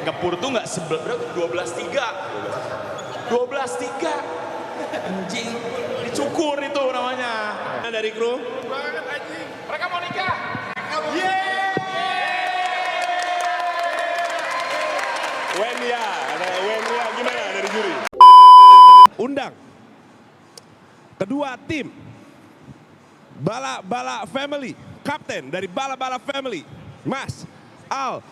Ngepur tuh nggak berapa? 12-3. 12-3. Anjing, dicukur itu namanya. Dari kru. Mereka mau nikah. Wenia, ada Wenia gimana dari juri? Undang kedua tim Bala Family, kapten dari Bala Family, Mas Aldean.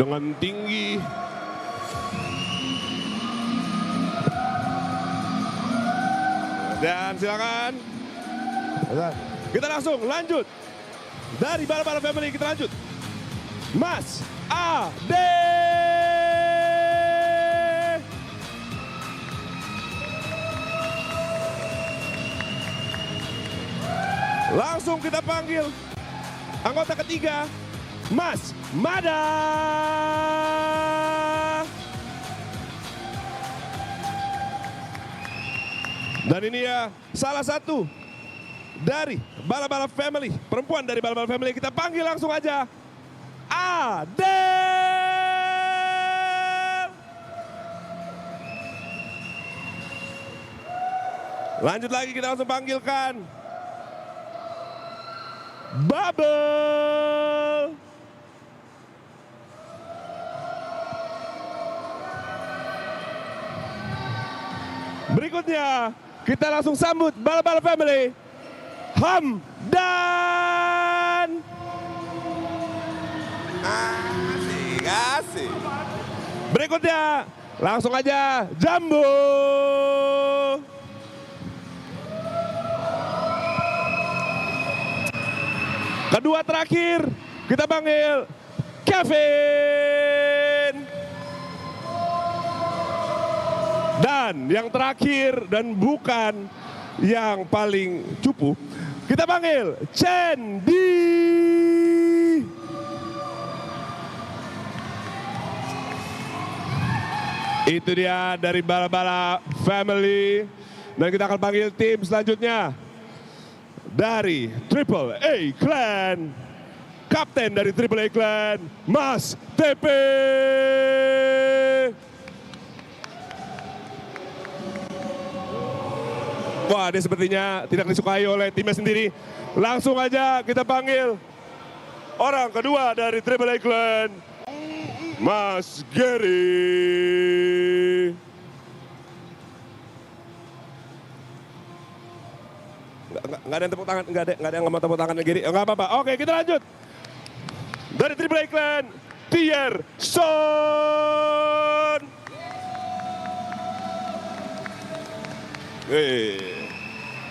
Dengan tinggi dan silakan kita langsung lanjut dari Bala Family, kita lanjut Mas Ade. Langsung kita panggil anggota ketiga Mas Mada. Dan ini ya salah satu dari Bala Family, perempuan dari Bala Family, kita panggil langsung aja Adel. Lanjut lagi, kita langsung panggilkan Bubble. Berikutnya kita langsung sambut Bala Family, Hamdan. Asik. Berikutnya langsung aja Jambo. Kedua terakhir kita panggil Kevin. Dan yang terakhir dan bukan yang paling cupu, kita panggil Cendi. Itu dia dari Bala Family. Dan kita akan panggil tim selanjutnya dari Triple A Clan. Kapten dari Triple A Clan, Mas TP. Wah, dia sepertinya tidak disukai oleh timnya sendiri. Langsung aja kita panggil orang kedua dari Triple A Clan, Mas Gary. Nggak ada yang tepuk tangan, nggak ada yang mau tepuk tangan Gary. Nggak apa-apa. Oke, kita lanjut. Dari Triple A Clan, Tierson.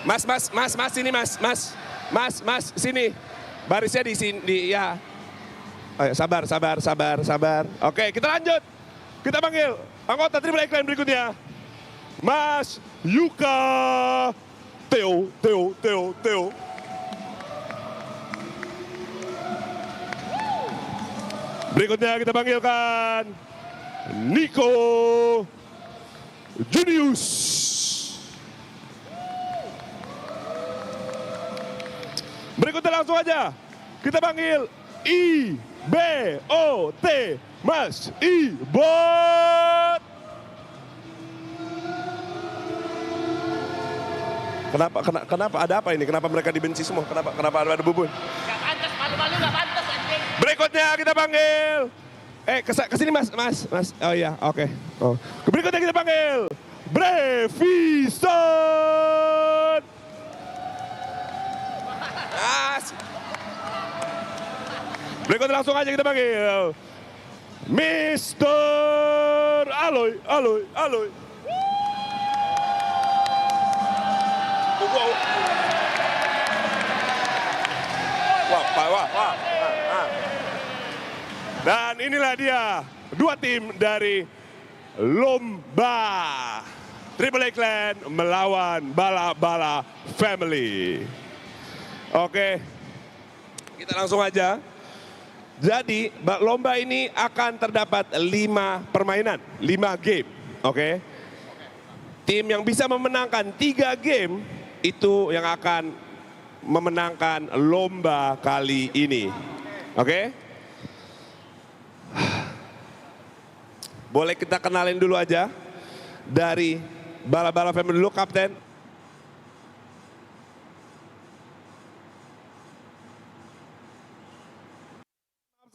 Mas, sini mas, sini. Barisnya di sini, ya. Ayo, sabar. Oke, kita lanjut. Kita panggil anggota Triple A Clan berikutnya, Mas Yuka. Theo. Berikutnya kita panggilkan Nico Junius. Berikutnya langsung aja kita panggil IBOT, Mas Ibot. Kenapa ada apa ini? Kenapa mereka dibenci semua? Kenapa ada bubun? Gak pantas, malu-malu gak pantas anjing. Berikutnya kita panggil kesini mas. Oh iya, oke. Oh. Berikutnya kita panggil Brevison. Berikutnya langsung aja kita panggil Mr. Aloy. Wah. Dan inilah dia dua tim dari lomba Triple A Clan melawan Bala Family. Oke, kita langsung aja. Jadi lomba ini akan terdapat 5 permainan, 5 game. Oke. Tim yang bisa memenangkan 3 game itu yang akan memenangkan lomba kali ini. Oke? Boleh kita kenalin dulu aja dari Bala-Bala Family dulu, Kapten.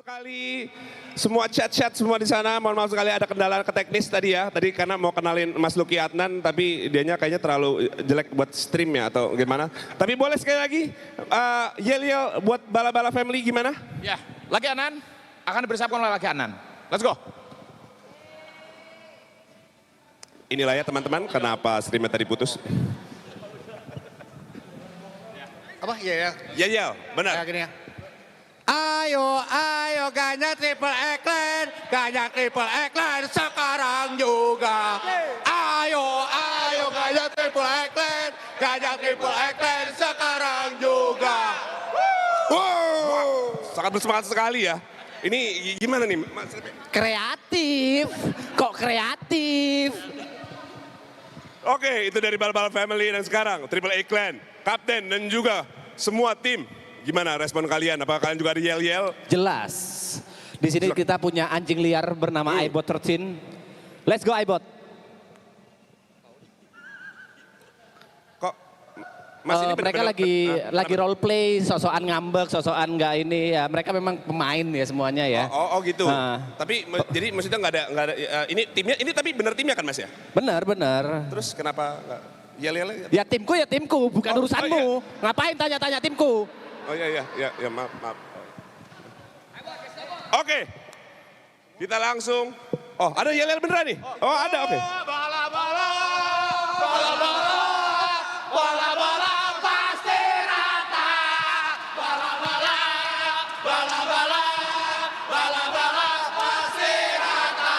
Sekali semua chat-chat semua di sana, mohon maaf sekali ada kendala ke teknis tadi ya. Tadi karena mau kenalin Mas Lucky Adnan tapi dianya kayaknya terlalu jelek buat stream ya atau gimana. Tapi boleh sekali lagi yel-yel buat Bala-Bala Family gimana? Ya, Lucky Adnan akan dipersiapkan oleh Lucky Adnan. Let's go. Inilah ya teman-teman kenapa streamnya tadi putus. Apa? Iya ya. Yel-yel, benar. Kayak gini ya. Ayo, ayo Ganyang Triple Eclair, Ganyang Triple Eclair sekarang juga. Ayo, ayo Ganyang Triple Eclair, Ganyang Triple Eclair sekarang juga. Wow, sangat bersemangat sekali ya. Ini gimana nih? Kreatif, kok kreatif? Oke, itu dari Bala-Bala Family dan sekarang Triple A Clan, Kapten dan juga semua tim. Gimana respon kalian? Apakah kalian juga ada yel-yel? Jelas. Di sini kita punya anjing liar bernama iBot 13. Let's go iBot. Kok Mas ini Mereka benar-benar- lagi role play, sosokan ngambek, sosokan nggak ini ya. Mereka memang pemain ya semuanya ya. Oh gitu. Nah. Tapi jadi maksudnya nggak ada ini timnya ini tapi benar timnya kan Mas ya? Benar, benar. Terus kenapa nggak yel-yel? Ya timku, bukan Oh, urusanmu. iya. Ngapain tanya-tanya timku? Oh iya maaf. Oke. Kita langsung. Oh, ada yel-yel beneran nih? Oh, ada, oke. Bala-bala, bala-bala, bala-bala pasti rata. Bala-bala, bala-bala, bala-bala pasti rata.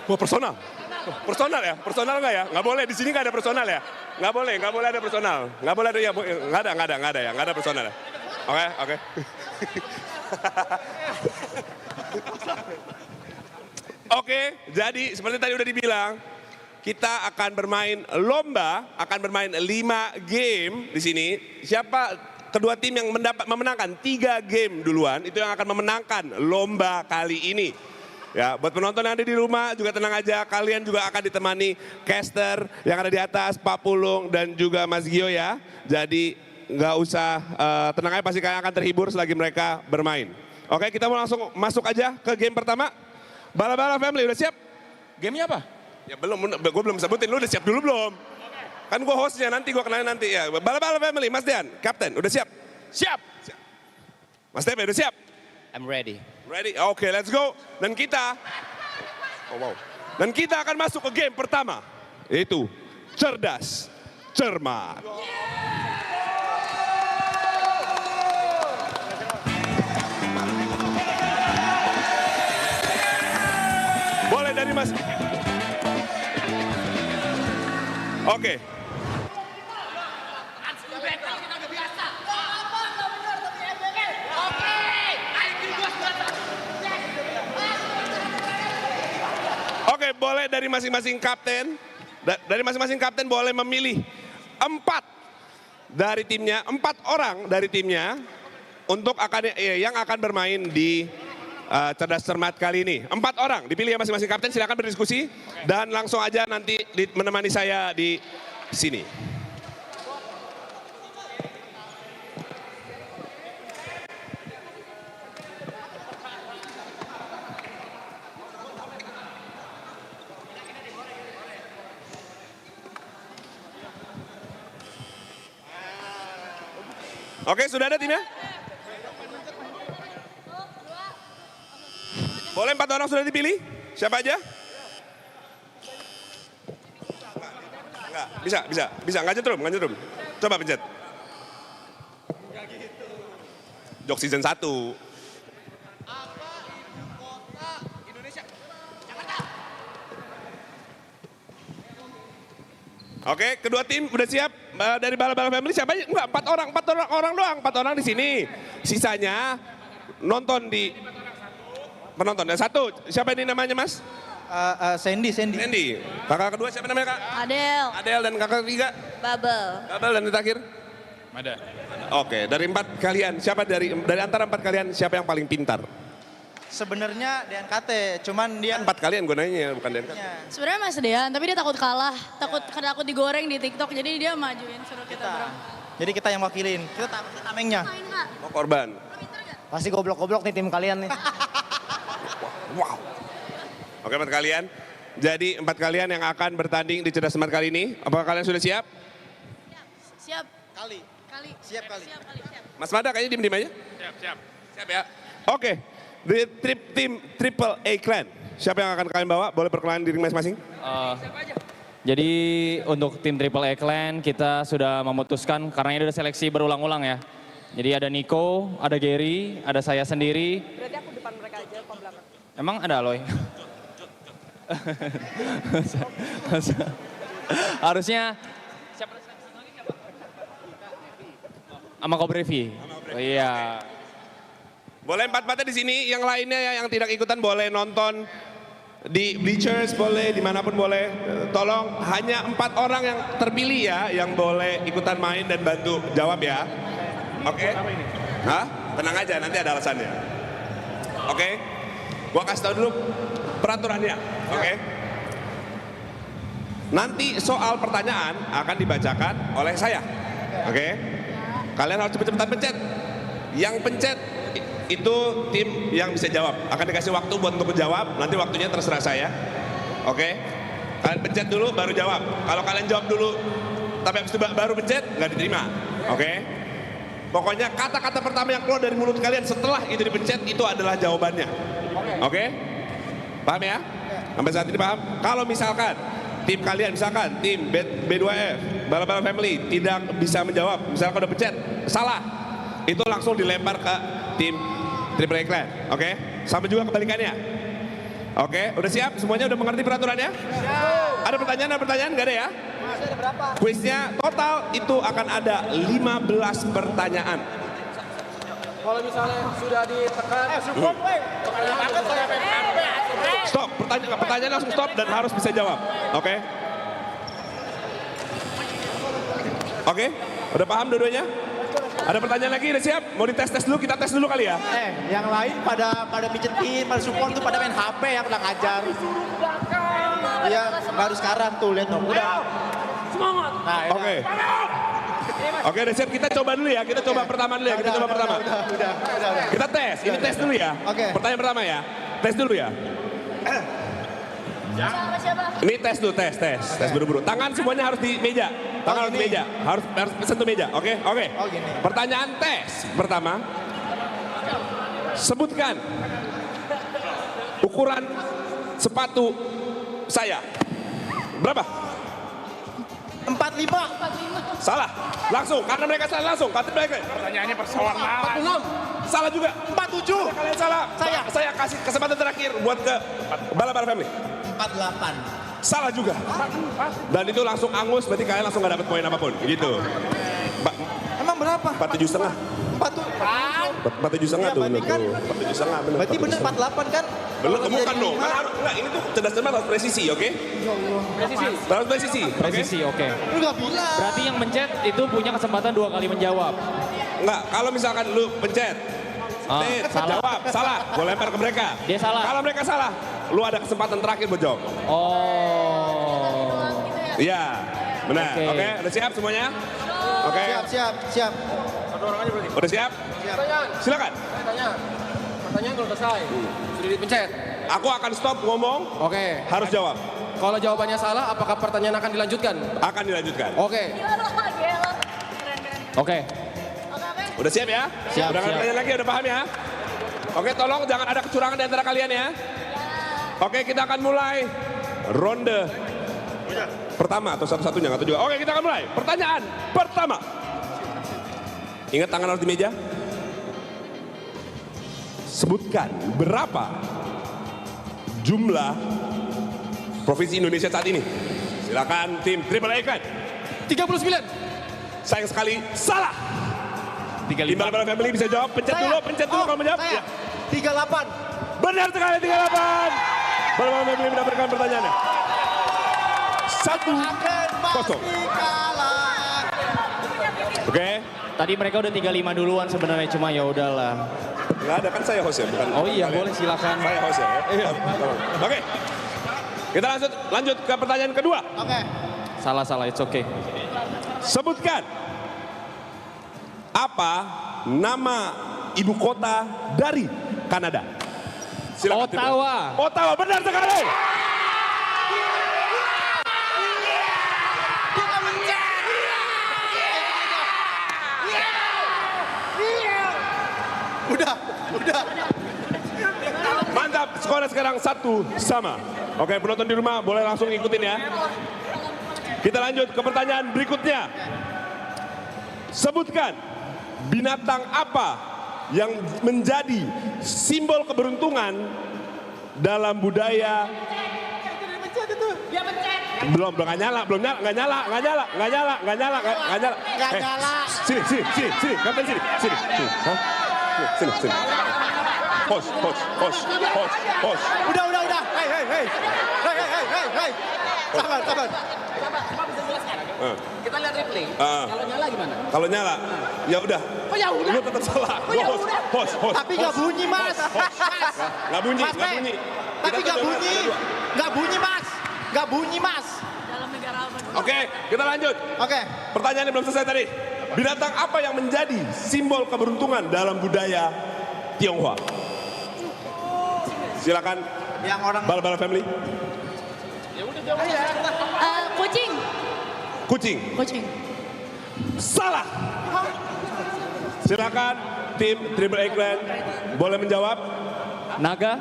Wah, personal. Personal ya? Personal nggak ya? Nggak boleh, di sini nggak ada personal ya? Nggak boleh ada personal. Nggak boleh ada, ya, nggak ada personal ya? Oke. Oke, jadi seperti tadi udah dibilang, kita akan bermain lomba, akan bermain 5 game di sini. Siapa kedua tim yang memenangkan 3 game duluan, itu yang akan memenangkan lomba kali ini. Ya, buat penonton yang ada di rumah juga tenang aja, kalian juga akan ditemani caster yang ada di atas, Pak Pulung dan juga Mas Gio ya. Jadi nggak usah tenang aja, pasti kalian akan terhibur selagi mereka bermain. Oke, kita mau langsung masuk aja ke game pertama. Bala-Bala Family udah siap? Gamenya apa? Ya belum, gue belum sebutin, lu udah siap dulu belum? Kan gue hostnya, nanti gue kenalin nanti ya. Bala-Bala Family, Mas Dian, Kapten, udah siap? Siap. Mas Tepe, udah siap? I'm ready. Ready? Oke, let's go. Dan kita, Dan kita akan masuk ke game pertama, yaitu cerdas, cermat. Boleh dari Mas. Oke. Oke, boleh dari masing-masing kapten. Dari masing-masing kapten boleh memilih 4 dari timnya, 4 orang dari timnya untuk yang akan bermain di cerdas cermat kali ini. 4 orang dipilih ya masing-masing kapten, silakan berdiskusi dan langsung aja nanti menemani saya di sini. Oke, sudah ada timnya? Boleh 4 orang sudah dipilih? Siapa aja? Enggak, bisa, nggak nyetrum. Coba pencet. Jok season 1. Oke, kedua tim udah siap dari Bala-Bala Family siapa aja? Enggak, 4 orang doang, 4 orang di sini. Sisanya nonton di penonton. Dan satu, siapa ini namanya Mas? Sandy. Andy. Kakak kedua siapa namanya Kak? Adel, Adel, dan kakak ketiga? Bubble. Abel, dan yang terakhir? Mada. Oke, dari 4 kalian, siapa dari antara 4 kalian siapa yang paling pintar? Sebenarnya DNKT, cuman dia 4 kalian gue nanya, bukan DNKT. Sebenarnya Mas Dean, tapi dia takut kalah, takut digoreng di TikTok, jadi dia majuin suruh kita berang. Jadi kita yang wakilin, kita tamengnya. Main nggak? Oh, korban. Pasti goblok-goblok nih tim kalian nih. Wow. Oke, 4 kalian. Jadi 4 kalian yang akan bertanding di Cerdas Smart kali ini. Apakah kalian sudah siap? Siap. Kali. Siap kali. Siap. Mas Mada kayaknya diem-diem aja. Siap. Siap ya. Oke, di tim Triple A Clan. Siapa yang akan kalian bawa? Boleh perkenalan diri masing-masing? Jadi untuk tim Triple A Clan kita sudah memutuskan karena ini udah seleksi berulang-ulang ya. Jadi ada Nico, ada Gary, ada saya sendiri. Berarti aku depan mereka aja, apa belakang? Emang ada Aloy? Harusnya siapa lagi siapa? Sama Kobrevi. Oh iya. Boleh 4-4 di sini, yang lainnya ya yang tidak ikutan boleh nonton di bleachers, boleh dimanapun boleh. Tolong hanya 4 orang yang terpilih ya yang boleh ikutan main dan bantu jawab ya. Oke? Hah? Tenang aja, nanti ada alasannya. Oke? Gua kasih tahu dulu peraturannya. Oke? Nanti soal pertanyaan akan dibacakan oleh saya. Oke? Kalian harus cepet-cepetan pencet. Yang pencet itu tim yang bisa jawab. Akan dikasih waktu buat untuk menjawab. Nanti waktunya terserah saya. Oke? Kalian pencet dulu baru jawab. Kalau kalian jawab dulu tapi habis itu baru pencet nggak diterima. Oke? Pokoknya kata-kata pertama yang keluar dari mulut kalian setelah itu dipencet itu adalah jawabannya. Oke? Paham ya? Sampai saat ini paham? Kalau misalkan tim kalian, misalkan tim B2F, Bala-Bala Family tidak bisa menjawab, misalkan udah pencet, salah, itu langsung dilempar ke tim Triple A Clan. Oke? Sama juga kebalikannya. Oke? Udah siap? Semuanya udah mengerti peraturannya? Ada pertanyaan? Nggak ada ya? Kuisnya total itu akan ada 15 pertanyaan. Kalau misalnya sudah ditekan, Stop, pertanyaan langsung stop dan harus bisa jawab. Oke? Oke? Udah paham dua-duanya? Ada pertanyaan lagi? Udah siap? Mau dites-tes dulu? Kita tes dulu kali ya? Yang lain pada pijetin, pada support tuh pada main HP ya, pada ngajar. Iya, baru sekarang tuh lihat dong. Udah. semangat. Nah, ya. Oke. Oke, udah siap. Kita coba dulu ya. Kita coba pertama dulu ya. Kita coba pertama. Udah. Kita tes. Ini tes dulu ya. Oke. Pertanyaan pertama ya. Tes dulu ya. Siapa? Ini tes dulu, tes buru-buru. Tangan semuanya harus di meja. Tangan harus di meja. Harus sentuh meja. Oke. Oh, gini. Pertanyaan tes pertama. Sebutkan ukuran sepatu saya. Berapa? 45. Salah. Langsung. Karena mereka salah langsung. Pertanyaannya persewarnaan. 46. Salah juga. 47. Kalian salah. Saya kasih kesempatan terakhir buat ke Bala-Bala Family. 48. Salah juga. Dan itu langsung angus, berarti kalian langsung gak dapat poin apapun. Gitu. Emang berapa? 47,5. 47,5 tuh. bandingkan. 47,5 bener. Berarti bener 48 kan? Belum temukan dong. Kan harus, enggak, ini tuh cerdas-cerdas harus presisi, oke? Presisi. Harus presisi. oke? Presisi, oke. Lu gak bilang. Berarti yang mencet itu punya kesempatan 2 kali menjawab. Enggak, kalau misalkan lu pencet, Salah. jawab, salah, gue lempar ke mereka. Dia salah. Kalau mereka salah, lu ada kesempatan terakhir buat jawab. Oh. Iya, benar. Oke. Oke, udah siap semuanya? Oke, Siap. udah siap? Silakan. Pertanyaan kalau selesai, sudah dipencet. Aku akan stop ngomong, Oke. harus jawab. Kalau jawabannya salah, apakah pertanyaan akan dilanjutkan? Akan dilanjutkan. Oke. Gila. Oke. Udah siap ya? Siap, Udah nggak siap. bertanya lagi, udah paham ya? Oke, tolong jangan ada kecurangan di antara kalian ya. Oke, kita akan mulai ronde pertama atau satu-satunya atau juga. Oke, kita akan mulai. Pertanyaan pertama. Ingat tangan harus di meja. Sebutkan berapa jumlah provinsi Indonesia saat ini. Silakan tim Triple A Clan. 39. Sayang sekali salah. 35. Tim Bala-Bala Family bisa jawab. Pencet dulu kalau menjawab. Saya. Ya. 38. Benar sekali 38. Bala-bala family mendapatkan pertanyaannya. 1-0. Oke. Tadi mereka udah 35 duluan sebenarnya, cuma ya udahlah. Nggak ada, kan saya host ya, bukan? Oh iya, kalian. boleh silakan. Saya host ya. Iya. Oke. Kita lanjut ke pertanyaan kedua. Oke. Salah, it's okay. Sebutkan apa nama ibu kota dari Kanada? Silakan. Ottawa. Ottawa, benar sekali. Udah. Mantap, skornya sekarang 1-1. Oke, penonton di rumah boleh langsung ikutin ya. Kita lanjut ke pertanyaan berikutnya. Sebutkan binatang apa yang menjadi simbol keberuntungan dalam budaya. Belum nggak nyala. Sini, kapten sini. Hah? Sini. Host. Udah. Hei. Sabar. Kita lihat replay. Kalau nyala gimana? Kalau nyala, ya udah. Oh ya udah. Lu tetap salah. Host. Tapi nggak bunyi, Mas. Nggak bunyi. Tapi nggak bunyi, Mas. Dalam negara apa? Oke, kita lanjut. Oke. Pertanyaannya belum selesai tadi. Binatang apa yang menjadi simbol keberuntungan dalam budaya Tionghoa? Silakan. Yang orang Bala-bala family. Kucing. Salah. Silakan tim Triple A Clan boleh menjawab. Naga.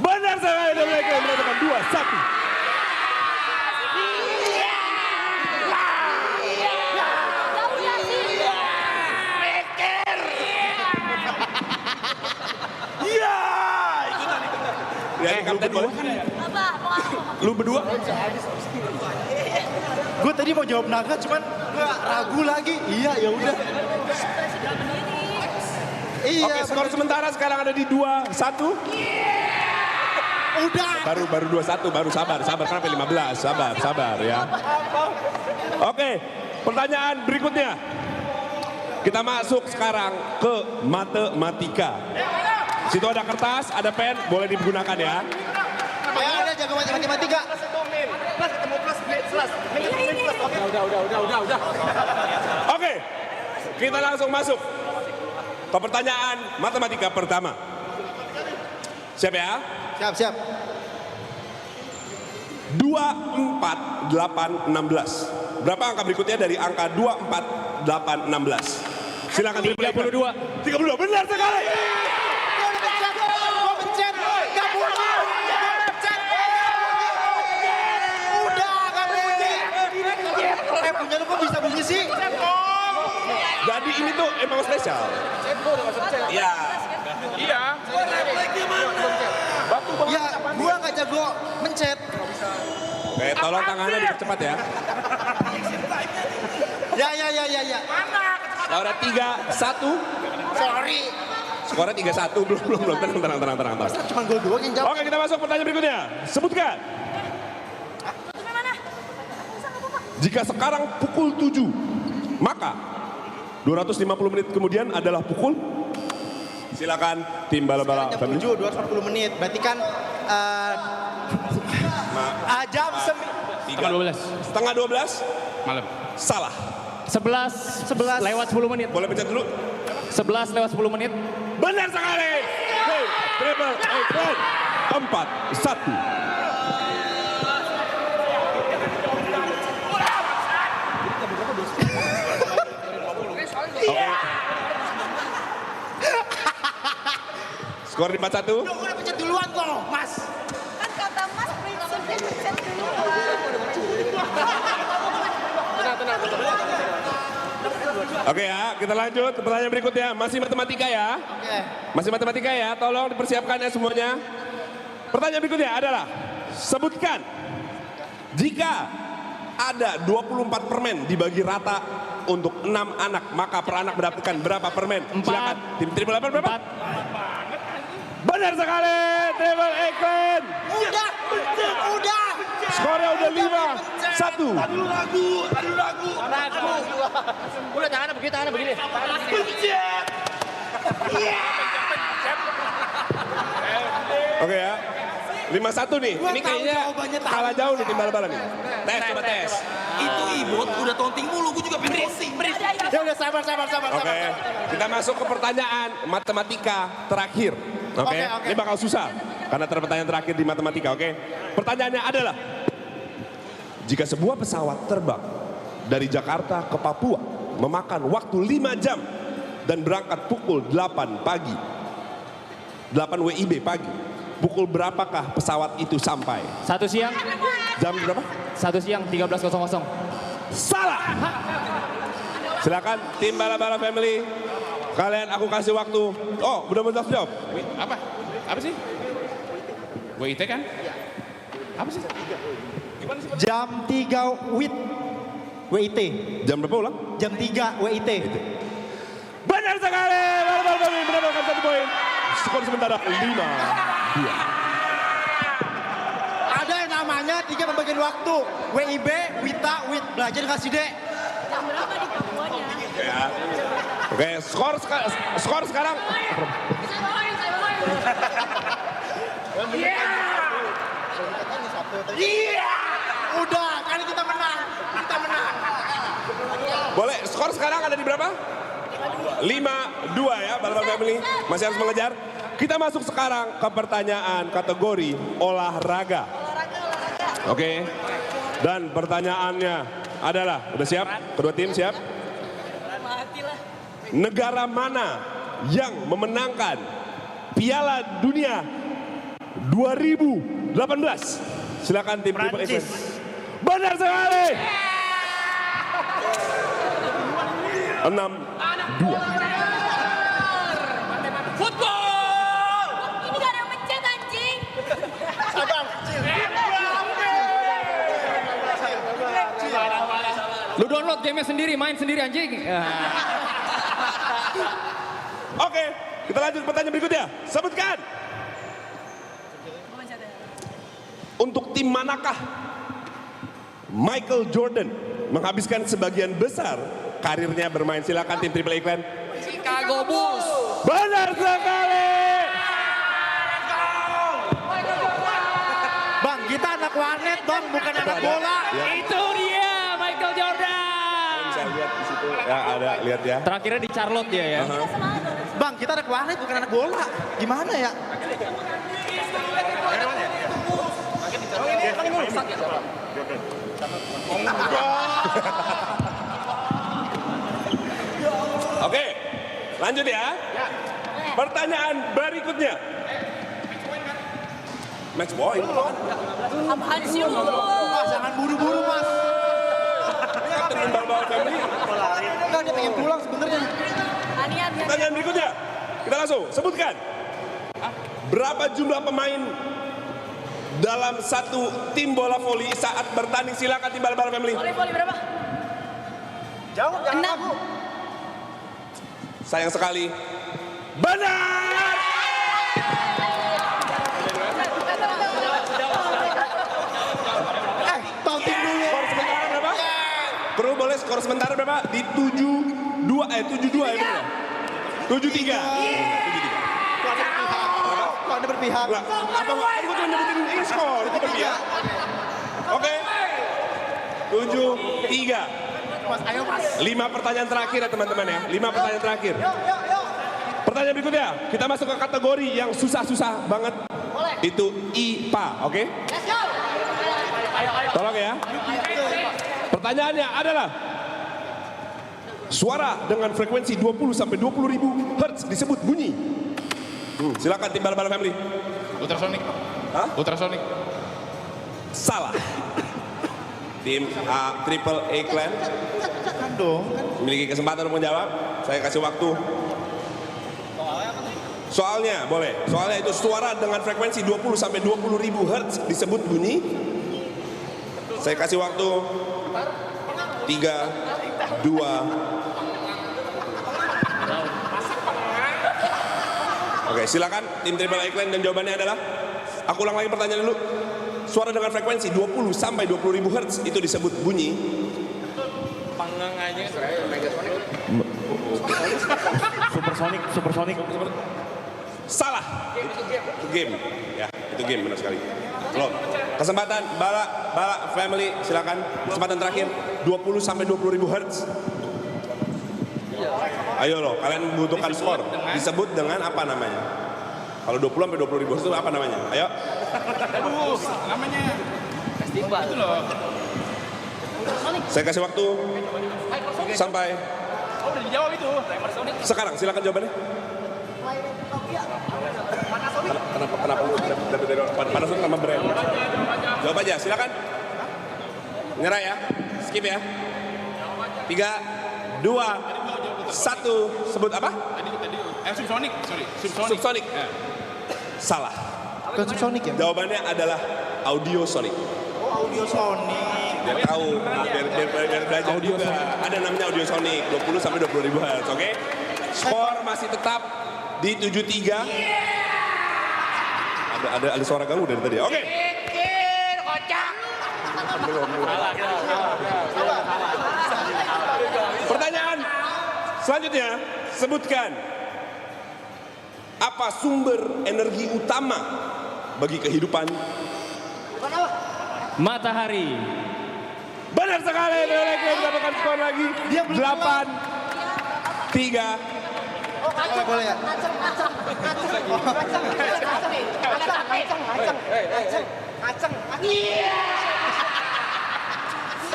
Benar sekali, Triple A Clan mendapatkan 2-1. Ya, kapten boleh. Lu berdua? gue tadi mau jawab naga, cuman gue ragu lagi. Iya, ya udah. Iya. Oke, skor sementara sekarang ada di 2-1. Udah. Baru 2-1, baru sabar kenapa 15? Sabar ya. Oke, pertanyaan berikutnya. Kita masuk sekarang ke matematika. Situ ada kertas, ada pen, boleh digunakan ya. Ya ada jago matematika. Udah. Oke, kita langsung masuk ke pertanyaan matematika pertama. Siap ya? Siap. 2, 4, 8, 16. Berapa angka berikutnya dari angka 2, 4, 8, 16? Silakan. 32. 32, benar sekali. Punya lu kok bisa bunyi sih? Jadi ini tuh emang spesial. Iya. Ya, gua nggak jago mencet. Oke, tolong tangannya dipercepat ya. Ya. Laura 3-1. Sorry. Skornya 3-1, belum. Tenang. Cuma gol doang yang jawab. Oke, kita masuk pertanyaan berikutnya. Sebutkan. Jika sekarang pukul 7, maka 250 menit kemudian adalah pukul. Silakan tim bala-bala Jam family. 7, 240 menit. Berarti kan jam 12. Setengah 12. Malam. Salah. 11 lewat 10 menit. Boleh pencet dulu. 11 lewat 10 menit. Benar sekali. Hey, Triple A Clan. 4-1. Oke. Skor di 4-1. udah pencet duluan kok, Mas. Kan kata Mas prinsipnya pencet dulu. Tenang. Oke ya, kita lanjut ke pertanyaan berikutnya. Masih matematika ya. Oke. Masih matematika ya, tolong dipersiapkan ya semuanya. Pertanyaan berikutnya adalah, sebutkan jika ada 24 permen dibagi rata untuk 6 anak, maka per anak mendapatkan berapa permen? 4. Silakan. Tim Triple A berapa? 4. Benar sekali, Triple A Clan. Udah. Skornya udah 5-1. Udah tangannya begini. Oke ya. 5-1 nih. Ini kayaknya kalah jauh nih tim bala-bala nih. Tes, coba tes. Itu Ibot udah taunting mulu, gue juga pengen taunting. Ya udah sabar. Oke, kita masuk ke pertanyaan matematika terakhir. Oke, Oke. ini bakal susah karena pertanyaan terakhir di matematika. Oke, pertanyaannya adalah jika sebuah pesawat terbang dari Jakarta ke Papua memakan waktu 5 jam dan berangkat pukul 8 pagi, 8 WIB pagi, pukul berapakah pesawat itu sampai? 1 siang, Jam berapa? 1 siang 13.00. Salah. Silakan tim bala-bala family. Kalian aku kasih waktu. Oh, udah mau jawab. Apa? Apa sih? WIT kan? Apa sih? Jam 3 WIT. Jam berapa ulang? Jam 3 WIT. Benar sekali. Bala-bala family mendapatkan 1 poin. Skor sementara 5-2. Ada yang namanya 3 pembagian waktu. WIB, WITA, WIT. Belajar kasih dek. Jam berapa di Papuanya? Ya. Oke, skor sekarang. Udah, kali kita menang. Boleh, skor sekarang ada di berapa? 5-2 ya, bala-bala family. Masih harus mengejar. Kita masuk sekarang ke pertanyaan kategori olahraga. Oke. Dan pertanyaannya adalah, udah siap? Kedua tim siap? Negara mana yang memenangkan Piala Dunia 2018? Silakan tim Triple A. Benar sekali. 6-2. Football! Ini gak ada yang mencet anjing. Lu download gamenya sendiri, main sendiri anjing. Ya. Oke, kita lanjut pertanyaan berikutnya. Sebutkan. Untuk tim manakah Michael Jordan menghabiskan sebagian besar karirnya bermain? Silakan tim Triple A Clan. Chicago Bulls. Benar sekali. Bang, kita anak warnet bang, bukan anak bola. Itu dia Michael Jordan. Bisa lihat di situ. Ya ada, lihat ya. Terakhirnya di Charlotte dia ya. Bang, kita anak warnet bukan anak bola. Gimana ya? Oke, lanjut ya. Pertanyaan berikutnya. Match point. Apaan sih lu? Mas, jangan buru-buru mas. Kapten bal-bal family. Enggak, dia pengen pulang sebenarnya. Anian, Pertanyaan berikutnya. Kita langsung sebutkan. Berapa jumlah pemain dalam satu tim bola voli saat bertanding? Silakan tim bal-bal family. Voli berapa? Jauh, jangan 6. ragu. Sayang sekali. Benar! Taunting dulu. Skor sementara berapa? Perlu boleh skor sementara berapa? Di 7-2 ya benar ya? 7-3. Kok ada berpihak? Lah, apa kan gue cuma nyebutin ini skor, itu berpihak. Oke. 7-3. Mas, ayo mas. 5 pertanyaan terakhir ya teman-teman ya. 5 pertanyaan terakhir. Pertanyaan berikutnya, kita masuk ke kategori yang susah-susah banget. Itu IPA, oke? Tolong ya. Pertanyaannya adalah, suara dengan frekuensi 20 sampai 20 ribu Hz disebut bunyi. Silakan tim bala-bala family. Ultrasonic. Hah? Ultrasonic. Salah. Tim Triple A Clan Kan dong. memiliki kesempatan untuk menjawab. Saya kasih waktu. Soalnya boleh. Soalnya itu suara dengan frekuensi 20 sampai 20 ribu Hz disebut bunyi. Saya kasih waktu 3, 2. Oke. Oke, silakan tim Triple A Clan dan jawabannya adalah, aku ulang lagi pertanyaan dulu. Suara dengan frekuensi 20 sampai 20 ribu hertz itu disebut bunyi. Panggangannya Megasonic. Supersonic. Salah. Itu game. Ya, itu game benar sekali. Loh, kesempatan Bala family silakan. Kesempatan terakhir 20 sampai 20 ribu hertz. Ayo loh, kalian membutuhkan skor. Disebut dengan apa namanya? Kalau 20 sampai 20 ribu hertz itu apa namanya? Ayo. Aduh, namanya festival itu loh. Saya kasih waktu sampai Oh, udah dijawab itu. sekarang. Silakan jawabannya. Kenapa lu dari Panasonic sama brand? Jawab aja, silakan. Nyerah ya, skip ya. 3, 2, 1. Sebut apa? Subsonic, sorry. Subsonic. Salah. Bukan Supersonic ya? Jawabannya adalah Audiosonic. Oh, Audiosonic. Biar tahu, biar belajar juga. Ada namanya Audiosonic, 20 sampai 20 ribu hertz, oke? Skor masih tetap di 7-3. Ada suara kamu dari tadi, oke? Pertanyaan selanjutnya, sebutkan apa sumber energi utama bagi kehidupan? Matahari. Benar sekali, Triple mendapatkan skor lagi. 8, 3. Boleh ya?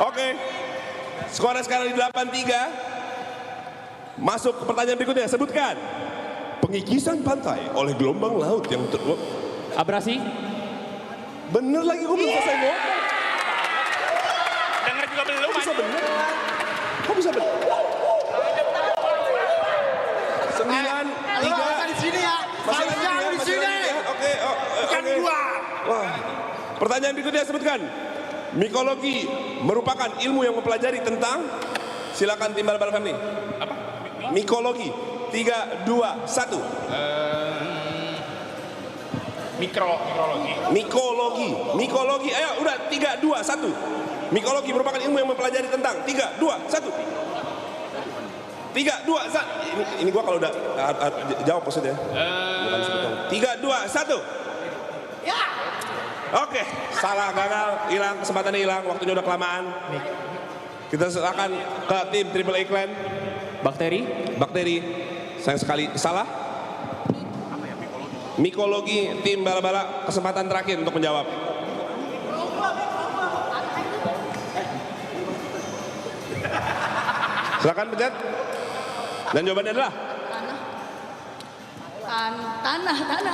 Oke. Skornya sekarang di 8-3. Masuk ke pertanyaan berikutnya. Sebutkan pengikisan pantai oleh gelombang laut yang Abrasi. bener lagi, gue belum selesai ngomong. Dengar juga belum. Kok bisa bener? Kok bisa bener? 9, 3. Di sini ya. Masih lagi ya, masih lagi ya. Oke, oke. Wah. Pertanyaan berikutnya, sebutkan. Mikologi merupakan ilmu yang mempelajari tentang, silakan tim Bala Family. Apa? Mikologi. 3, 2, 1. Mikologi. Ayo, udah 3, 2, 1. Mikologi merupakan ilmu yang mempelajari tentang 3, 2, 1. 3, 2, 1. Ini gua kalau udah jawab maksudnya. Bukan sebetulnya. 3, 2, 1. Ya. Oke, salah, gagal, hilang, kesempatannya hilang, waktunya udah kelamaan. Kita serahkan ke tim Triple A Clan. Bakteri. Sayang sekali salah. Mikologi, tim Bala-Bala, kesempatan terakhir untuk menjawab. Silakan pencet. Dan jawabannya adalah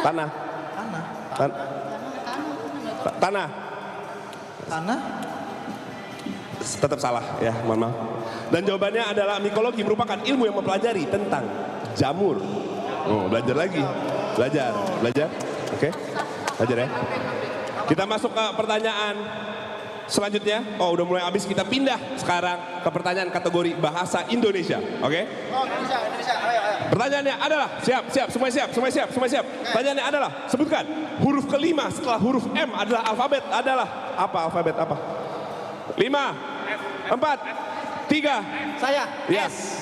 tanah. Tanah? Tetap salah ya, mohon maaf. Dan jawabannya adalah mikologi merupakan ilmu yang mempelajari tentang jamur. Oh, belajar lagi. Belajar. Oke. Belajar ya. Kita masuk ke pertanyaan selanjutnya. Oh, udah mulai habis, kita pindah sekarang ke pertanyaan kategori bahasa Indonesia. Oke? Oh, Indonesia. Ayo. Pertanyaannya adalah, siap, semua siap. Pertanyaannya adalah, sebutkan huruf kelima setelah huruf M adalah alfabet adalah apa? Alfabet apa? 5, 4, 3. Saya. Yes.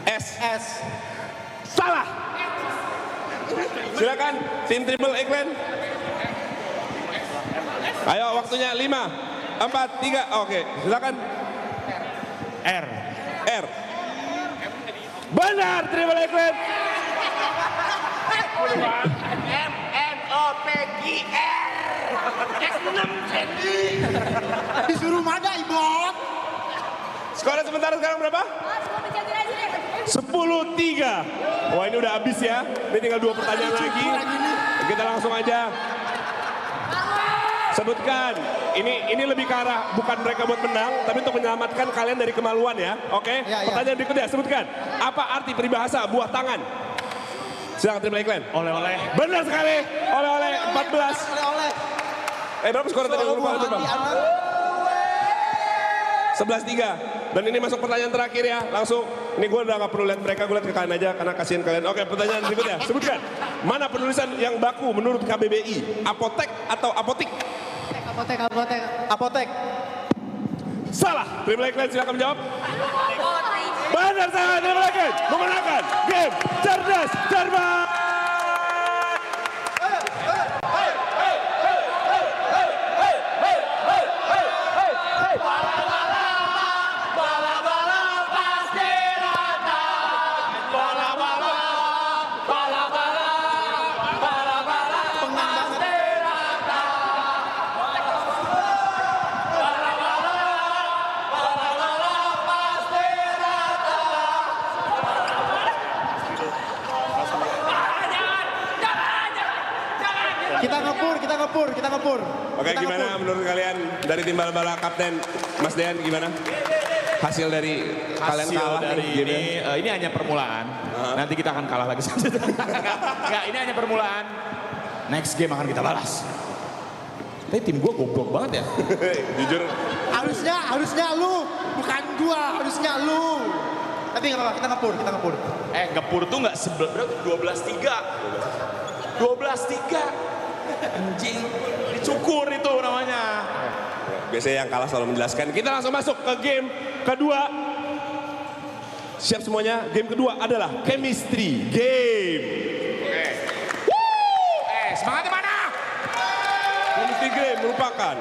S. Salah. Silakan tim Triple A Clan. Ayo, waktunya 5, 4, 3. Oke, silakan. R. Benar, Triple A Clan. MNOPGR S6 Sandy. Disuruh mana Ibot? Skornya sementara sekarang berapa? 10-3. Wah, ini udah habis ya. Ini tinggal 2 pertanyaan lagi. Kita langsung aja. Sebutkan. Ini lebih ke arah bukan mereka buat menang, tapi untuk menyelamatkan kalian dari kemaluan ya. Oke? Ya. Pertanyaan berikutnya, sebutkan. Apa arti peribahasa buah tangan? Silakan Triple A Clan. Oleh-oleh. Benar sekali. Oleh-oleh 14. Oleh. Berapa skor tadi? Lupa. 11-3. Dan ini masuk pertanyaan terakhir ya. Langsung. Ini gue udah gak perlu lihat mereka, gue lihat ke kalian aja karena kasihan kalian. Oke, pertanyaan berikutnya. Sebutkan. Mana penulisan yang baku menurut KBBI? Apotek atau apotik? Apotek. Salah. Triple A Clan silakan menjawab. Benar sangat Triple A Clan memenangkan game cerdas cermat. Kita ngepur. Oke, gimana menurut kalian dari tim bala-bala Kapten Mas Dean gimana? Hasil dari kalian kalah dari ini hanya permulaan. Nanti kita akan kalah lagi. Enggak, ini hanya permulaan. Next game akan kita balas. Tapi tim gue goblok banget ya. Jujur. Harusnya lu, bukan gua, harusnya lu. Tapi nggak apa-apa, kita ngepur. Ngepur tuh nggak berarti 12-3. 12-3. Anjing, dicukur itu namanya. Biasanya yang kalah selalu menjelaskan. Kita langsung masuk ke game kedua. Siap semuanya? Game kedua adalah chemistry game. Semangatnya mana? Chemistry game merupakan.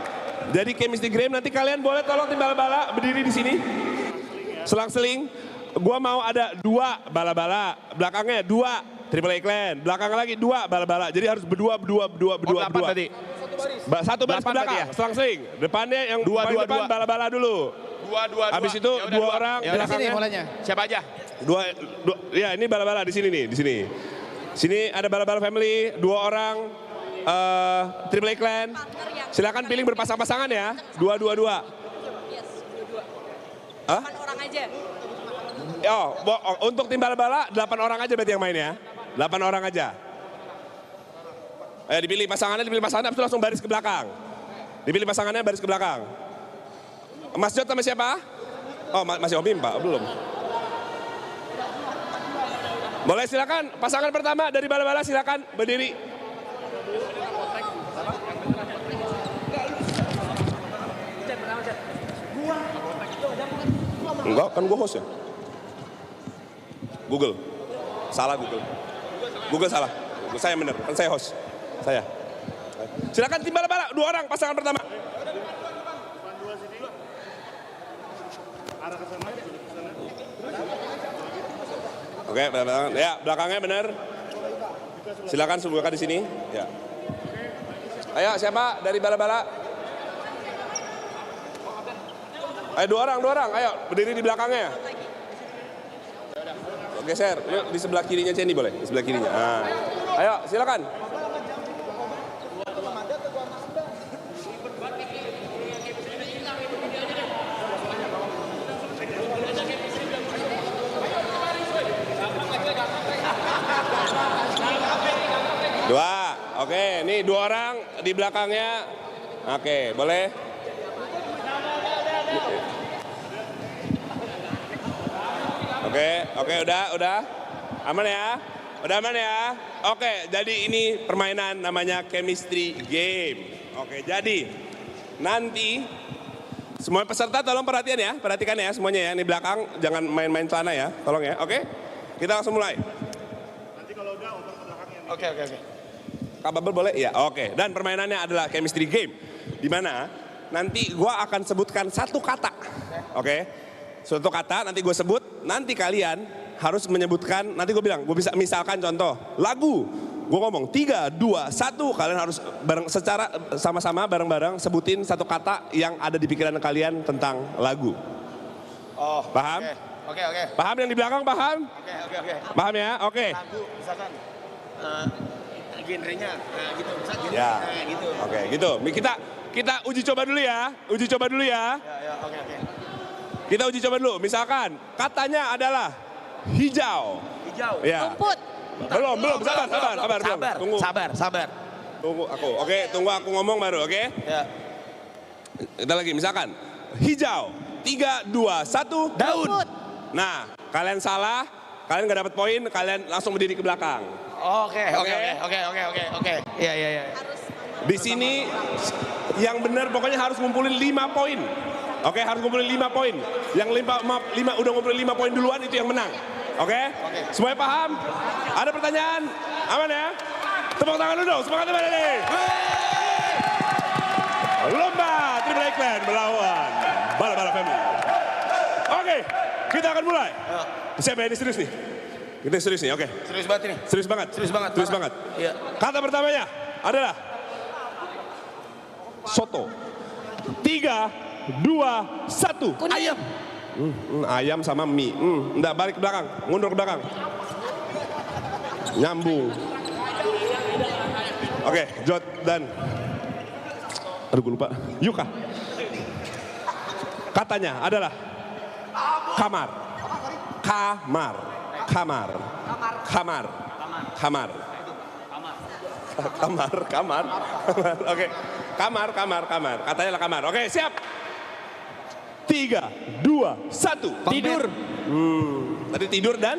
Jadi chemistry game nanti kalian boleh tolong tim bala-bala berdiri di sini. Selang-seling. Gua mau ada 2 bala-bala. Belakangnya 2. Triple A Clan, belakang lagi 2 bala-bala. Jadi harus berdua. Tadi. Satu baris ke belakang, ya? selang-seling. Depannya yang paling depan bala-bala dulu. 2. Habis itu 2 orang belakangnya. mulainya. Siapa aja? 2, ya ini bala-bala di sini nih, di sini. Sini ada bala-bala family, 2 orang Triple A Clan. Silakan pilih berpasang-pasangan ya. 2. Hah? 8 orang aja. Untuk tim bala-bala 8 orang aja berarti yang main ya. 8 orang aja. Dipilih pasangannya, habis itu langsung baris ke belakang. Dipilih pasangannya baris ke belakang. Mas Jod sama siapa? Oh, masih Om Pak, belum. Boleh silakan, pasangan pertama dari bala-bala silakan berdiri. Enggak, kan gue host ya. Google. Salah Google. Google salah. Saya benar, kan saya host. Saya. Silakan tim bala-bala, 2 orang pasangan pertama. Oke, belakang. Ya, belakangnya benar. Silakan sebutkan di sini. Ya. Ayo, siapa dari bala-bala? Ayo 2 orang. Ayo, berdiri di belakangnya. Geser, di sebelah kirinya Cendi boleh? Di sebelah kirinya. Nah. Ayo, silakan. Dua, oke, nih 2 orang di belakangnya. Oke, boleh. Oke, udah. Aman ya? Udah aman ya? Oke, jadi ini permainan namanya chemistry game. Oke, jadi nanti semua peserta tolong perhatikan ya semuanya ya. Ini belakang jangan main-main celana ya, tolong ya. Oke, kita langsung mulai. Nanti kalau udah oper ke belakangnya. Oke. Kak Babel boleh? Ya, oke. Dan permainannya adalah chemistry game. Di mana nanti gua akan sebutkan satu kata. Oke. Suatu kata nanti gue sebut, nanti kalian harus menyebutkan, nanti gue bilang, gue bisa misalkan contoh, lagu. Gue ngomong 3, 2, 1, kalian harus secara sama-sama bareng-bareng sebutin satu kata yang ada di pikiran kalian tentang lagu. Oh, paham? Oke. Paham yang di belakang, paham? Oke. Paham ya? Oke. Lagu, misalkan genrenya, gitu. Misalkan Ya. gitu. Oke, gitu. Kita uji coba dulu ya. Ya, oke. Kita uji coba dulu. Misalkan katanya adalah hijau. Ya. Rumput. Belum. Sabar. Tunggu. Sabar. Tunggu aku. Oke, tunggu aku ngomong baru, oke? Ya. Kita lagi misalkan hijau. 3, 2, 1. Daun. Nah, kalian salah, kalian nggak dapat poin, kalian langsung berdiri ke belakang. Oke. Iya. Di sini yang benar pokoknya harus ngumpulin 5 poin. Oke, harus ngumpulin 5 poin. Yang 5 udah ngumpulin 5 poin duluan itu yang menang. Oke? Semuanya paham? Ada pertanyaan? Aman ya? Tepuk tangan dulu dong, semangat teman ini. Lomba Triple A Clan melawan Bala-Bala Family. Oke, kita akan mulai. Siapa ini serius nih? Kita serius nih, oke. Serius banget ini. Serius banget? Serius banget. Iya. Kata pertamanya adalah soto. 3, 2, 1. Ayam. Ayam sama mie. Enggak, balik ke belakang, mundur ke belakang. Nyambung. Oke, Jod dan aduh gue lupa. Yuka. Katanya adalah kamar. Kamar. Kamar. Kamar. Kamar. Kamar. Kamar. Oke. Kamar. Katanya lah kamar. Oke, siap. 3, 2, 1. Tidur. Tadi tidur dan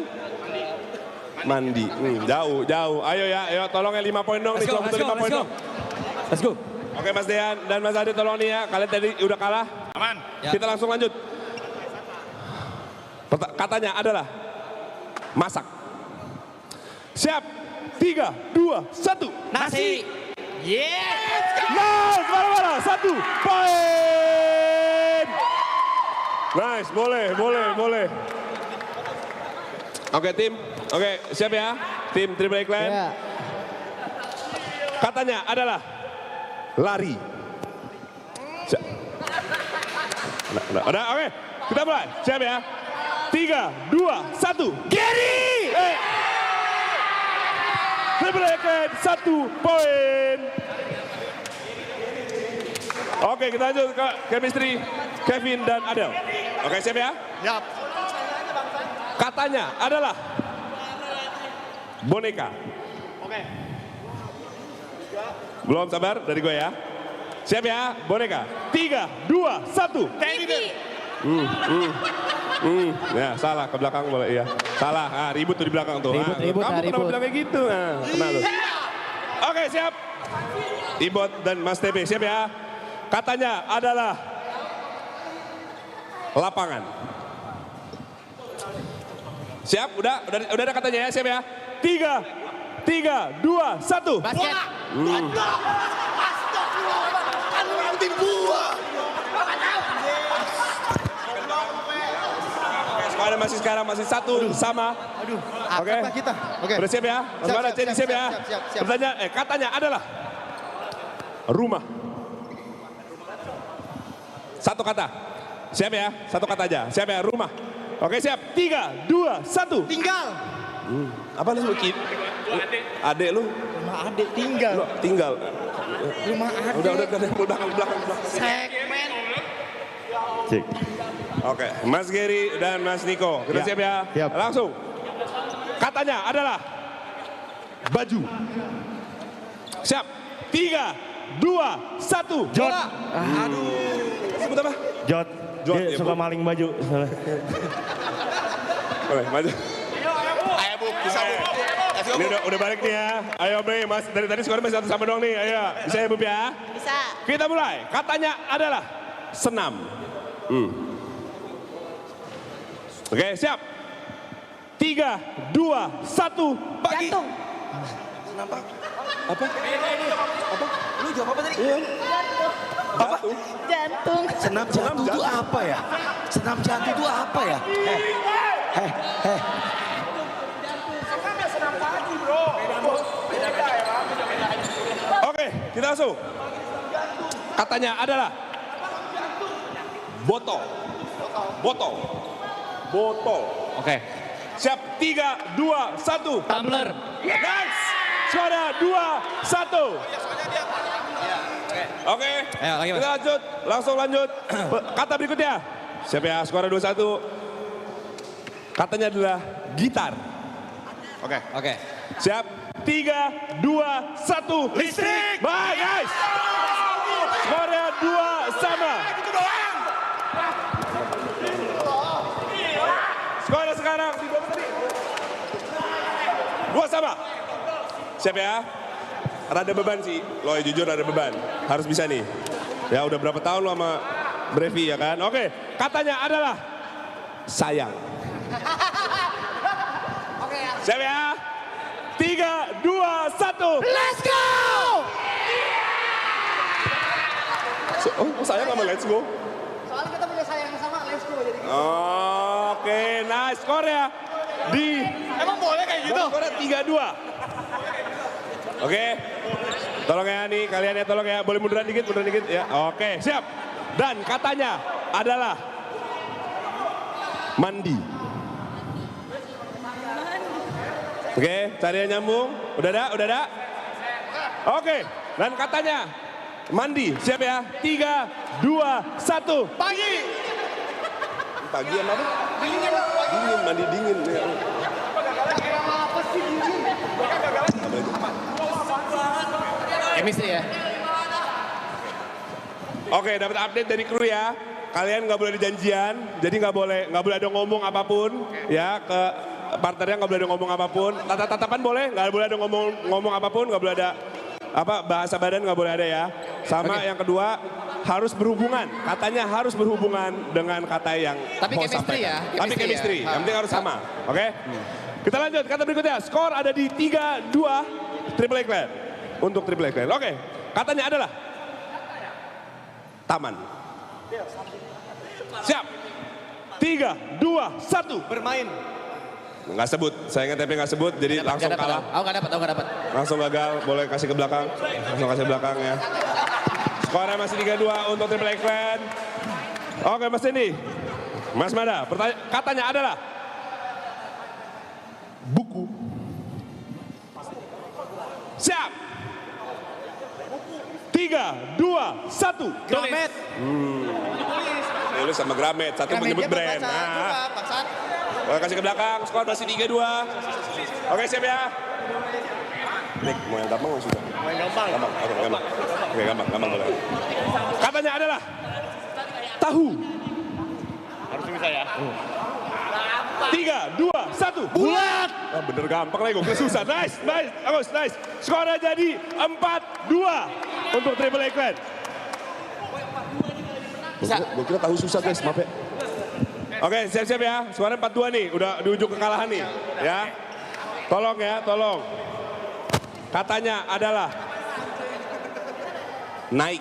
mandi. Jauh. Ayo ya, ayo tolong ya 5 poin dong. Let's go, Betul 5 poin dong. Let's go. Oke Mas Dean dan Mas Adi tolong nih ya. Kalian tadi udah kalah. Aman. Kita langsung lanjut. Katanya adalah masak. Siap. 3, 2, 1. Nasi. Nice, mana-mana. 1 poin. Nice, boleh. Oke tim, oke siap ya. Tim Triple A Clan. Ya. Katanya adalah lari. Udah, oke. Kita mulai. Siap ya. 3, 2, 1. Gary! Triple A Clan 1 poin. Oke, kita lanjut ke chemistry Kevin dan Adel. Oke, siap ya? Siap. Katanya adalah boneka. Oke. Belum sabar dari gue ya. Siap ya, boneka. 3, 2, 1. TV. Ya, salah ke belakang boleh ya. Salah, ribut tuh di belakang tuh. Ribut, kamu kenapa ribut. bilang kayak gitu? Kena tuh. Oke, siap. Ibot dan Mas TB, siap ya. Katanya adalah lapangan. Siap, udah ada katanya ya, siap ya. 3, 2, 1. Basket. Sekarang masih 1 sama. Oke. Kita. Oke. Udah siap ya? Gimana Cedi siap ya? Siap. Pertanyaan, katanya adalah rumah. 1 kata. Siap ya? 1 kata aja. Siap ya? Rumah. Oke siap. 3, 2, 1. Tinggal. Apa lu? Adek lu? Rumah adik tinggal. Tinggal. Rumah adik. Udah belakang. Segmen. Cek. Oke, Mas Gary dan Mas Niko. Kita siap ya? Siap. Langsung. Katanya adalah baju. Siap. 3, 2, 1. Jod. Sebut apa? Jod. Jod, Dia ya, suka Bu. maling baju. Oke, maju. Ayo Bu, bisa Bu. Let's go, Ini Bu. udah balik nih ya. Ayo Bre, Mas dari tadi skornya masih 1 sama dong nih. Ayo, bisa ya Bub ya? Bisa. Kita mulai. Katanya adalah senam. Oke, siap. 3, 2, 1. Pagi. Jantung. Lu jawab apa tadi? Jantung. Jantung. Senam jantung itu apa ya? Senam jantung itu apa ya? Oke, kita langsung. Katanya adalah botol. Oke. Siap, 3, 2, 1. Tumbler. Nice. Skornya 2-1. Oke, Ayo, lagi, Mas. kita lanjut. Langsung lanjut. Kata berikutnya. Siap ya, skornya 2-1. Katanya adalah gitar. Oke. Siap, 3, 2, 1. Listrik. Baik guys. Skornya 2 sama. siap ya. Rada beban sih, lo jujur rada beban. Harus bisa nih. Ya udah berapa tahun lo sama Brevi ya kan? Oke, katanya adalah sayang. Siap ya. 3, 2, 1. Let's go! Oh, sayang sama let's go. Soalnya kita punya sayang yang sama, let's go. Jadi Oke, nice skor ya. Emang boleh kayak gitu? Skornya 3-2. Oke. Tolong ya nih kalian ya, tolong ya. Boleh munduran dikit ya. Oke, siap. Dan katanya adalah mandi. Oke, cari yang nyambung. Udah ada? Oke, dan katanya mandi. Siap ya? 3, 2, 1. Pagi. Pagi yang apa? Dingin, mandi dingin. Chemistry ya. Oke, dapat update dari kru ya. Kalian nggak boleh ada janjian, jadi nggak boleh ada ngomong apapun ya ke partnernya, nggak boleh ada ngomong apapun. Tatapan boleh, nggak boleh ada ngomong apapun, nggak boleh ada bahasa badan nggak boleh ada ya. Sama yang kedua harus berhubungan, katanya harus berhubungan dengan kata yang Tapi mau chemistry sampaikan. ya, Tapi chemistry chemistry, ya. yang penting harus sama, oke? Kita lanjut, kata berikutnya, skor ada di 3-2 Triple A Clan. Untuk Triple A Clan, oke. Katanya adalah taman. Siap. 3, 2, 1. bermain. Nggak sebut, saya ingat tapi nggak sebut, jadi langsung kalah. Oh nggak dapat. Langsung gagal, boleh kasih ke belakang. Langsung kasih ke belakang ya. Skornya masih 3-2 untuk Triple A Clan. Oke Mas Dendi. Mas Mada, katanya adalah buku. Siap. 3, 2, 1. Gramet. Tulis sama Gramet, satu menyebut brand. Nah, boleh kasih ke belakang, skor masih 3-2. Oke siap ya. Nik, mau yang gampang sudah? Mau yang gampang? Gampang. Oke, gampang boleh. Katanya adalah tahu. Harus bisa ya. 3, 2, 1. Bulat. Ah, bener gampang lagi, gue susah. Nice. Agus, nice. Skornya jadi 4-2 untuk Triple A Clan. Gue kira tahu susah guys, maaf ya. Oke, siap-siap ya. Skornya 4-2 nih, udah di ujung kekalahan nih. Ya. Tolong. Katanya adalah naik.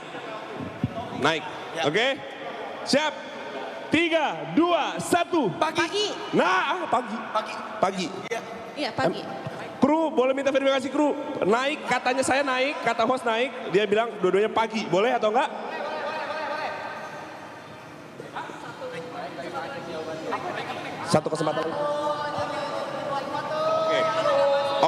Oke? Siap. 3, 2, 1. Pagi. Nah, pagi. Iya, pagi. Kru, boleh minta verifikasi kru. Naik, katanya saya naik, kata host naik. Dia bilang dua-duanya pagi. Boleh atau enggak? Satu kesempatan lagi.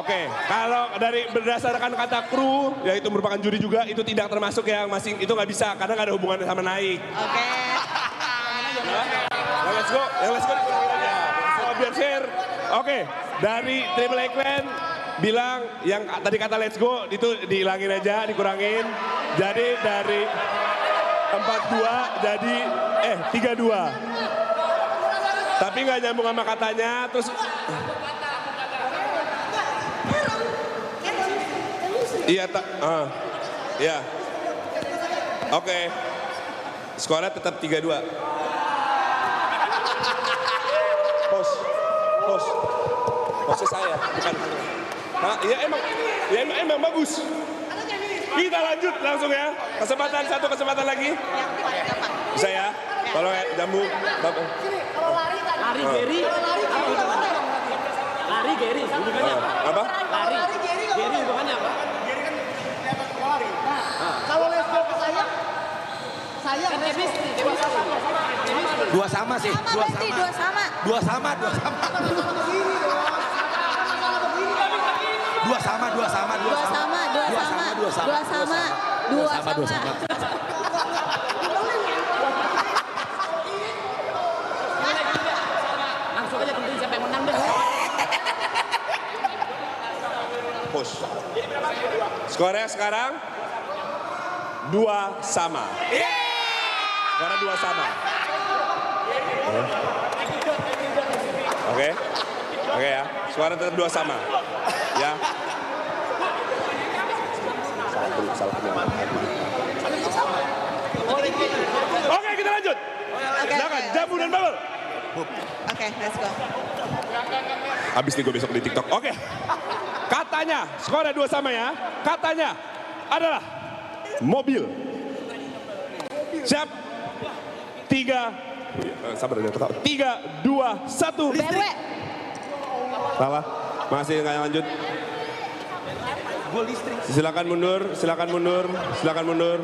Oke, kalau dari berdasarkan kata kru, yaitu merupakan juri juga, itu tidak termasuk yang masing, itu nggak bisa, karena nggak ada hubungannya sama naik. Oke. Yang let's go dikurangin aja. So, biar share. Oke, dari Triple A Clan bilang yang tadi kata let's go itu dihilangin aja, dikurangin. Jadi dari 4-2 jadi 3-2. Tapi nggak nyambung sama katanya, terus iya iya. Oke. Skornya tetap 3-2. Hostnya saya, bukan. Nah, ya emang bagus. Kita lanjut langsung ya. Satu kesempatan lagi. Bisa ya? Tolong ya, jambu. Lari Gary. Lari Gary, hubungannya apa? Apa? Lari Gary hubungannya apa? Kalau let's go ke saya Kan chemistry. Dua sama sih. Sama berarti, dua sama. Dua sama. dua sama. Dua sama. Langsung aja tentuin siapa yang menang deh. Push. Skornya sekarang 2 sama. Skornya 2 sama. Oke ya. Skornya tetap 2 sama. Ya. salah kenal. Oke, kita lanjut. Silakan, Jambu dan Bubble. Oke, let's go. Habis nih gue besok di TikTok. Oke. Katanya, skornya 2 sama ya. Katanya adalah mobil. Siap. 3, sabar aja. 3, 2, 1. BMW. Salah. Masih nggak lanjut. Silakan mundur, silakan mundur, silakan mundur.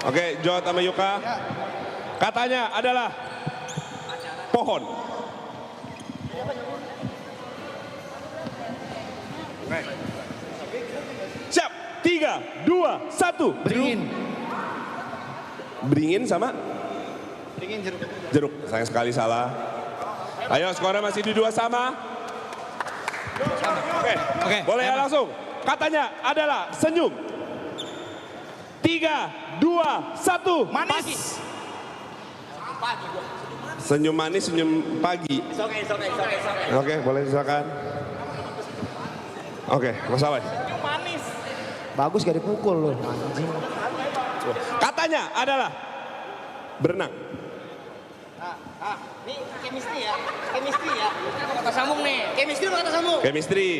Oke, Jod sama Yuka. Katanya adalah pohon. Siap. 3, 2, 1. Beringin. Beringin sama? Beringin jeruk. Jeruk. Sayang sekali salah. Ayo, skornya masih di 2 sama. Oke. Boleh ya langsung. Katanya adalah senyum. 3, 2, 1. Manis. Senyum manis, senyum pagi. Oke, boleh silakan. Oke, masalah. Bagus gak dipukul loh, anjing. Katanya adalah berenang. Ini chemistry ya. Kata sambung nih. Chemistry apa kata sambung? Chemistry.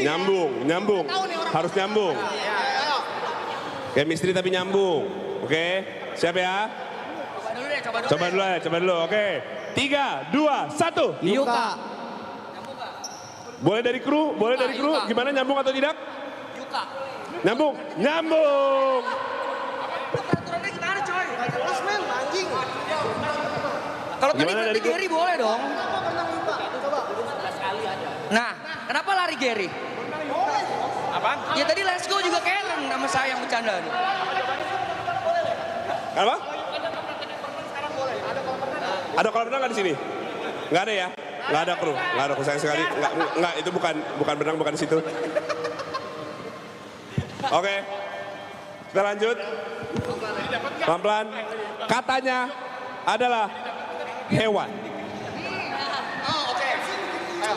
Nyambung. Harus nyambung. Chemistry tapi nyambung. Oke, siap ya? Coba dulu. Oke. 3, 2, 1. Yuka. Boleh dari kru? Gimana nyambung atau tidak? Yuka. Nyambung. Peraturannya gimana coy? Jelas men, anjing. Kalau tadi Gimana berarti dari Gary boleh dong. Nah, kenapa lari Gary? Apaan? Ya tadi let's go juga Karen sama saya yang bercanda nih. Apa? Ada kolam renang nggak di sini? Nggak ada ya? Nggak ada kru, sayang sekali. Nggak, itu bukan berenang, bukan di situ. Oke, kita lanjut. Pelan-pelan. Katanya adalah hewan.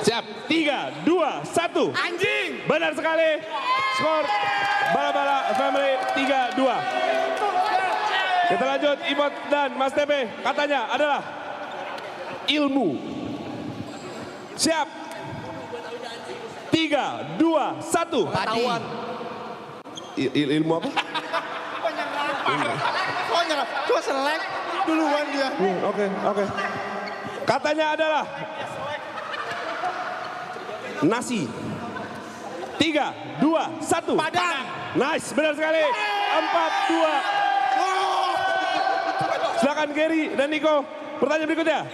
Siap, 3, 2, 1. Anjing! Benar sekali. Skor Bala-Bala Family 3-2. Kita lanjut, Imot dan Mas TP. Katanya adalah ilmu. Siap. 3, 2, 1. Pengetahuan. Ilmu apa? Oh nyerah, gua selek duluan dia. Oke. Katanya adalah nasi. 3, 2, 1. Padang. Nice, benar sekali. 4-2. Silakan Gary dan Nico. Pertanyaan berikutnya.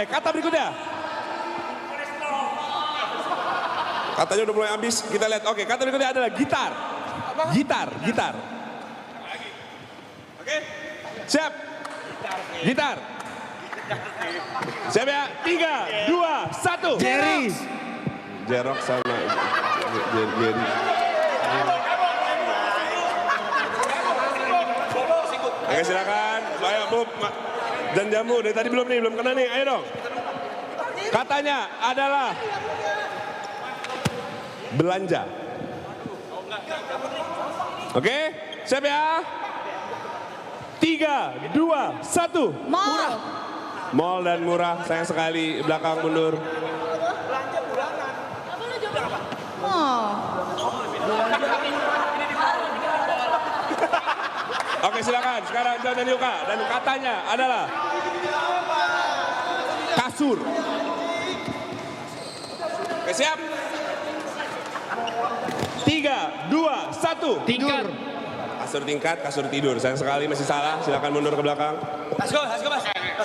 Kata berikutnya. Katanya udah mulai habis. Kita lihat. Oke, kata berikutnya adalah gitar. Gitar. Oke. Siap. Gitar. Siap ya? 3, 2, 1. Jerry. Jerok sama Jerry. Oke, silakan. Ayo, Bob. Dan Jambu, dari tadi belum kena nih. Ayo dong. Katanya adalah belanja. Oke, siap ya? 3, 2, 1. Mall. Mall dan murah, sayang sekali. Belakang mundur. Mall. Oke, silakan. Sekarang John dan Yuka. Dan katanya adalah kasur. Oke, siap. 3, 2, 1. Tingkat. Kasur tingkat, kasur tidur. Sayang sekali masih salah. Silakan mundur ke belakang. Let's go mas. Let's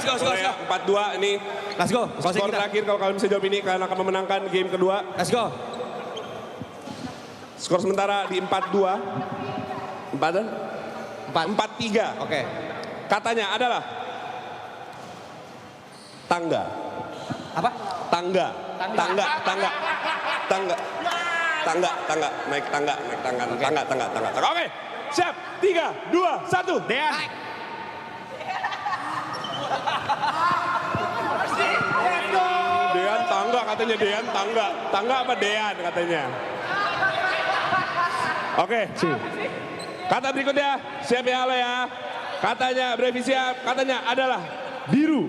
go. Oke, ya, 4-2 ini. Let's go. Skor terakhir kalau kalian bisa jawab ini kalian akan memenangkan game kedua. Let's go. Skor sementara di 4-2. 4-3. Oke. Katanya adalah tangga. Apa? Tangga. Naik tangga. Oke, siap. 3, 2, 1. Dean. Dean tangga katanya, Dean tangga. Tangga apa Dean katanya? Oke. Kata berikutnya, siap ya Ale ya. Katanya, Brevi siap, katanya adalah biru.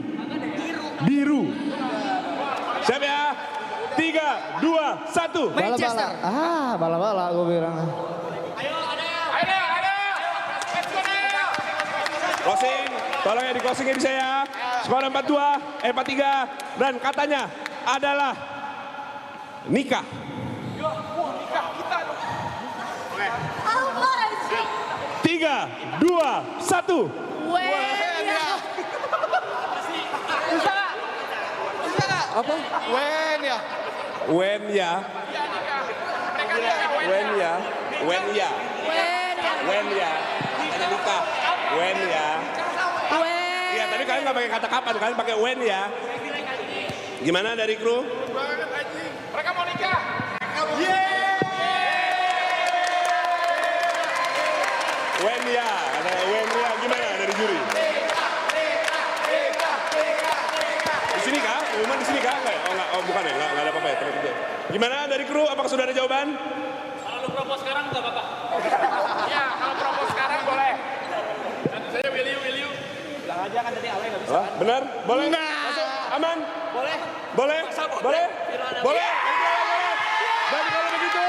Biru. Siap ya. 3, 2, 1. Manchester. Bala-bala gue bilang. Closing, tolong ya di closingnya bisa ya. Skor 4-3. Dan katanya adalah nikah. 3, 2, 1. Apa? Wen ya. When ya. When ya. When ya. When ya. Nikah. When ya. Iya, tapi kalian nggak pakai kata kapan, kalian pakai when ya. Gimana dari kru? Mereka mau nikah. When ya. Ada when ya. Gimana dari juri? Di sini kah? Pengumuman di sini kah? Enggak, oh, enggak, oh bukan ya, enggak ada apa-apa ya. Gimana dari kru? Apakah sudah ada jawaban? Kalau lu propose sekarang nggak apa-apa. Iya, kalau propose sekarang boleh. Saya will you. Oh, benar? Boleh? Masuk? Aman? Boleh? Boleh? Boleh? Boleh? Dan kalau begitu,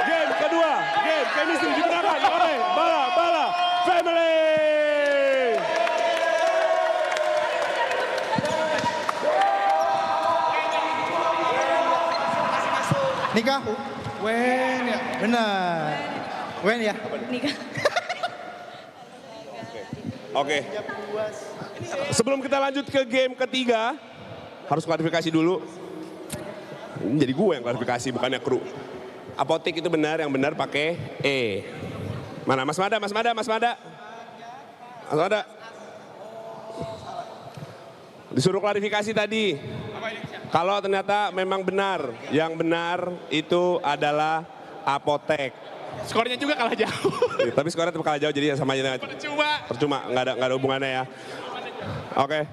game kedua, game chemistry dimenangkan oleh Bala Family. Nikah. Wen ya. Benar. Wen ya. Nikah. Oke. Sebelum kita lanjut ke game ketiga, harus klarifikasi dulu. Ini jadi gue yang klarifikasi, bukannya kru. Apotek itu benar, yang benar pakai E. Mana Mas Mada? Disuruh klarifikasi tadi. Kalau ternyata memang benar, yang benar itu adalah apotek. Skornya juga kalah jauh. Tapi skornya tetap kalah jauh, jadi sama aja. Percuma. Percuma, nggak ada hubungannya ya. Oke.